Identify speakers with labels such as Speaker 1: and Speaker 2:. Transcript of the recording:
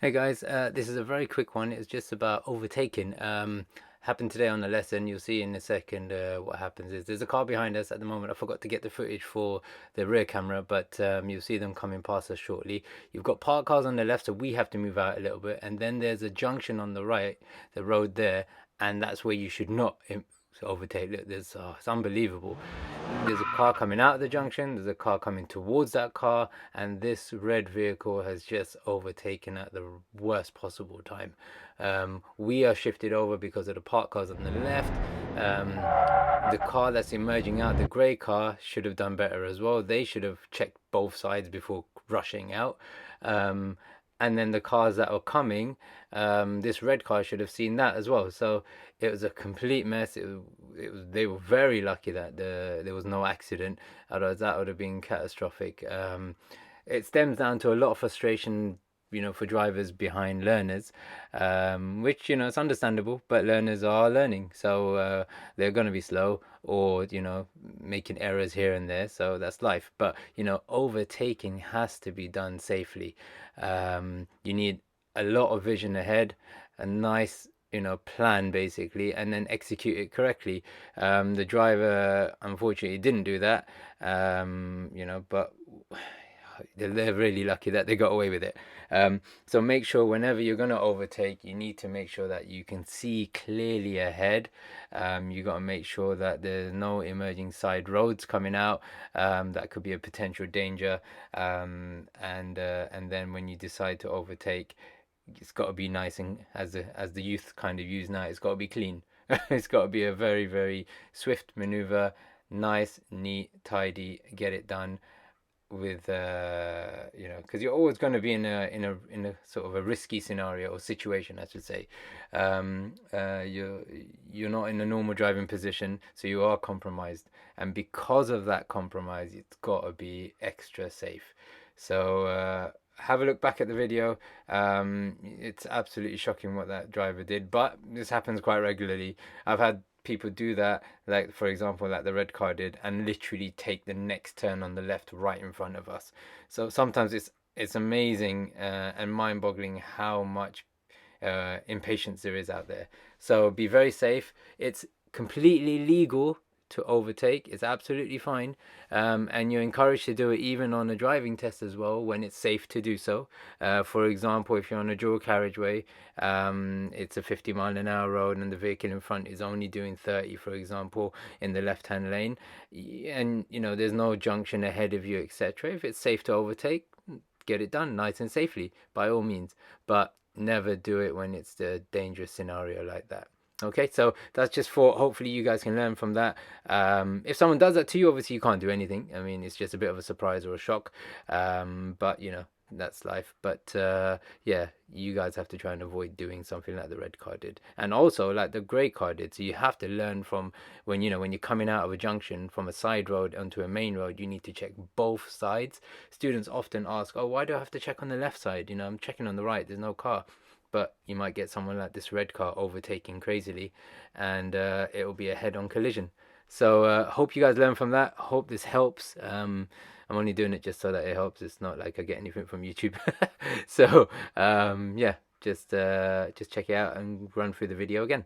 Speaker 1: Hey guys, this is a very quick one. It's just about overtaking. Happened today on the lesson. You'll see in a second what happens is there's a car behind us at the moment. I forgot to get the footage for the rear camera, but you'll see them coming past us shortly. You've got parked cars on the left, so we have to move out a little bit. And then there's a junction on the right, the road there, and that's where you should not overtake. Look, it's unbelievable. There's a car coming out of the junction, there's a car coming towards that car, and this red vehicle has just overtaken at the worst possible time. We are shifted over because of the parked cars on the left. The car that's emerging out, the grey car, should have done better as well. They should have checked both sides before rushing out. Um, and then the cars that are coming, this red car should have seen that as well. So it was a complete mess. They were very lucky that there was no accident. Otherwise, that would have been catastrophic. It stems down to a lot of frustration, for drivers behind learners, which, it's understandable, but learners are learning. So they're going to be slow or, making errors here and there. So that's life. But, overtaking has to be done safely. You need a lot of vision ahead, a nice plan basically, and then execute it correctly. The driver unfortunately didn't do that, but they're really lucky that they got away with it. So make sure whenever you're going to overtake, you need to make sure that you can see clearly ahead. You got to make sure that there's no emerging side roads coming out that could be a potential danger. And then when you decide to overtake, it's got to be nice, and as the youth kind of use now, it's got to be clean. It's got to be a very, very swift maneuver, nice, neat, tidy, get it done with because you're always going to be in a sort of a risky scenario or situation, I should say. You're not in a normal driving position, so you are compromised, and because of that compromise, it's got to be extra safe. So have a look back at the video. It's absolutely shocking what that driver did, but this happens quite regularly. I've had people do that, like for example, like the red car did, and literally take the next turn on the left right in front of us. So sometimes it's amazing and mind-boggling how much impatience there is out there. So be very safe. It's completely legal to overtake. It's absolutely fine. And you're encouraged to do it even on a driving test as well when it's safe to do so. For example, if you're on a dual carriageway, it's a 50-mile-an-hour road and the vehicle in front is only doing 30, for example, in the left-hand lane, and there's no junction ahead of you, etc. If it's safe to overtake, get it done nice and safely, by all means. But never do it when it's the dangerous scenario like that. Okay, so that's just for hopefully you guys can learn from that. If someone does that to you, obviously you can't do anything. I mean, it's just a bit of a surprise or a shock. But that's life. But yeah, you guys have to try and avoid doing something like the red car did, and also like the grey car did. So you have to learn from when you're coming out of a junction from a side road onto a main road. You need to check both sides. Students often ask, "Oh, why do I have to check on the left side? I'm checking on the right. There's no car." But you might get someone like this red car overtaking crazily, and it will be a head-on collision. So hope you guys learn from that. Hope this helps. I'm only doing it just so that it helps. It's not like I get anything from YouTube. So yeah, just check it out and run through the video again.